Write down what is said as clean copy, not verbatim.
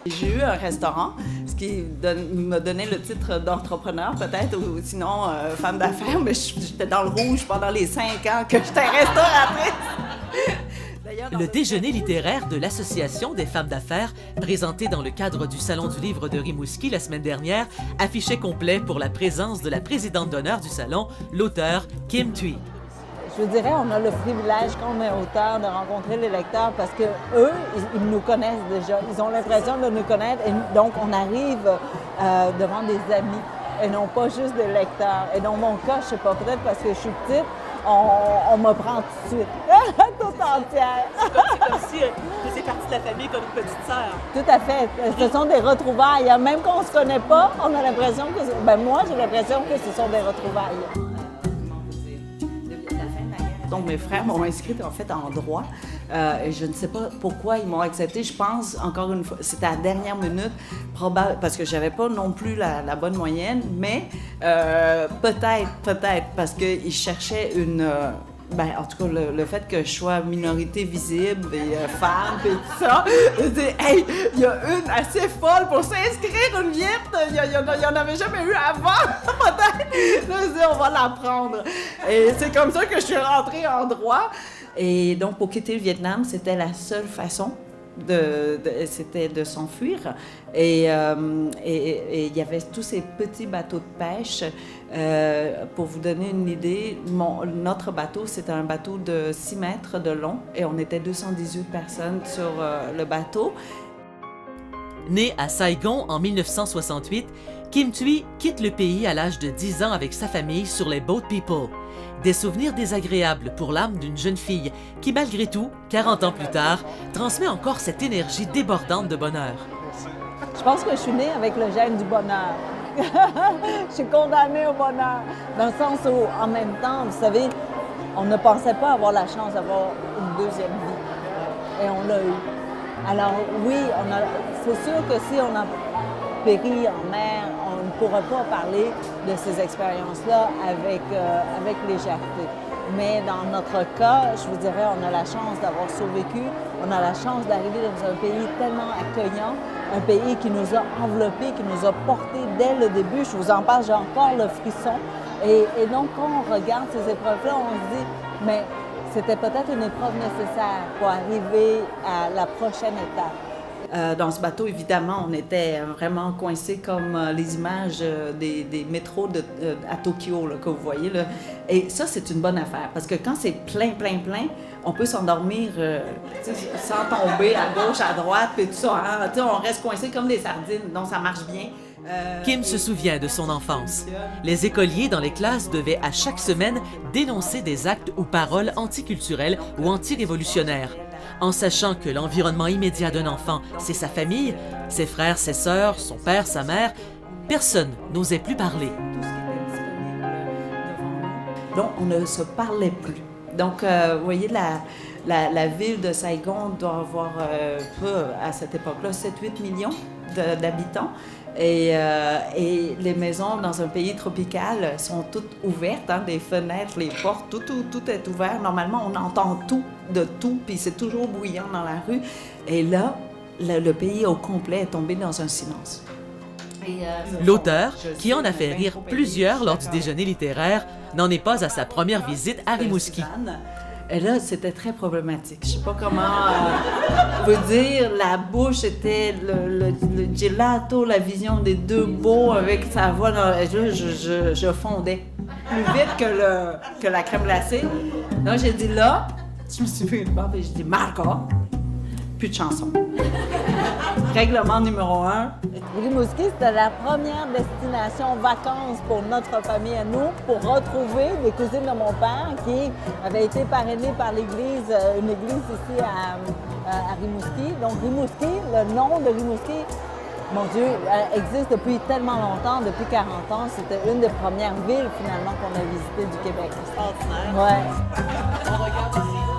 J'ai eu un restaurant, ce qui m'a donné le titre d'entrepreneur peut-être, ou sinon femme d'affaires, mais j'étais dans le rouge pendant les 5 ans que j'étais restauratrice. Le déjeuner littéraire de l'Association des femmes d'affaires, présenté dans le cadre du Salon du livre de Rimouski la semaine dernière, affichait complet pour la présence de la présidente d'honneur du salon, l'auteure Kim Thuy. Je dirais, on a le privilège, quand on est auteur, de rencontrer les lecteurs parce que eux, ils nous connaissent déjà. Ils ont l'impression de nous connaître et donc on arrive devant des amis et non pas juste des lecteurs. Et dans mon cas, je sais pas, peut-être parce que je suis petite, on me prend tout de suite, tout entière. C'est comme si tu faisais partie de la famille comme une petite sœur. Tout à fait. Ce sont des retrouvailles. Même quand on se connaît pas, on a l'impression que... Ben moi, j'ai l'impression que ce sont des retrouvailles. Donc, mes frères m'ont inscrite en fait en droit. Et je ne sais pas pourquoi ils m'ont accepté. Je pense, encore une fois, c'était à la dernière minute, probable, parce que j'avais pas non plus la bonne moyenne, mais peut-être, parce qu'ils cherchaient une... en tout cas, le fait que je sois minorité visible et femme et tout ça, je dis, hey, il y a une assez folle pour s'inscrire, une vierge, il y en avait jamais eu avant, peut-être. Là, je dis, on va la prendre. Et c'est comme ça que je suis rentrée en droit. Et donc, pour quitter le Vietnam, c'était la seule façon c'était de s'enfuir. Et il y avait tous ces petits bateaux de pêche. Pour vous donner une idée, notre bateau, c'était un bateau de 6 mètres de long et on était 218 personnes sur le bateau. Née à Saigon en 1968, Kim Thuy quitte le pays à l'âge de 10 ans avec sa famille sur les Boat People. Des souvenirs désagréables pour l'âme d'une jeune fille qui, malgré tout, 40 ans plus tard, transmet encore cette énergie débordante de bonheur. Je pense que je suis née avec le gène du bonheur. Je suis condamnée au bonheur. Dans le sens où, en même temps, vous savez, on ne pensait pas avoir la chance d'avoir une deuxième vie. Et on l'a eu. Alors oui, c'est sûr que si on a péri en mer, on ne pourra pas parler de ces expériences-là avec légèreté. Mais dans notre cas, je vous dirais, on a la chance d'avoir survécu, on a la chance d'arriver dans un pays tellement accueillant, un pays qui nous a enveloppés, qui nous a portés dès le début. Je vous en parle, j'ai encore le frisson. Et donc, quand on regarde ces épreuves-là, on se dit, mais c'était peut-être une épreuve nécessaire pour arriver à la prochaine étape. Dans ce bateau, évidemment, on était vraiment coincés comme les images des métros à Tokyo là, que vous voyez. Là. Et ça, c'est une bonne affaire parce que quand c'est plein, on peut s'endormir sans tomber à gauche, à droite, puis tout ça. Hein? On reste coincés comme des sardines, donc ça marche bien. Kim se souvient de son enfance. Les écoliers dans les classes devaient à chaque semaine dénoncer des actes ou paroles anticulturelles ou anti-révolutionnaires. En sachant que l'environnement immédiat d'un enfant, c'est sa famille, ses frères, ses sœurs, son père, sa mère, personne n'osait plus parler. Donc, on ne se parlait plus. Donc, vous voyez, la ville de Saigon doit avoir, à cette époque-là, 7-8 millions d'habitants. Et les maisons dans un pays tropical sont toutes ouvertes, hein, les fenêtres, les portes, tout est ouvert. Normalement, on entend tout de tout, puis c'est toujours bruyant dans la rue. Et là, le pays au complet est tombé dans un silence. L'auteur, qui en a fait rire plusieurs lors du déjeuner littéraire, n'en est pas à sa première visite à Rimouski. Et là, c'était très problématique. Je sais pas comment vous dire. La bouche était le gelato, la vision des deux beaux avec sa voix. Je fondais plus vite que la crème glacée. Donc, j'ai dit là, je me suis fait une barbe et j'ai dit Marco, plus de chansons. Règlement numéro 1. Rimouski, c'était la première destination vacances pour notre famille à nous, pour retrouver des cousines de mon père qui avaient été parrainées par l'église, une église ici à Rimouski. Donc Rimouski, le nom de Rimouski, mon Dieu, existe depuis tellement longtemps, depuis 40 ans. C'était une des premières villes finalement qu'on a visitées du Québec. Extraordinaire. Ouais. On regarde ici.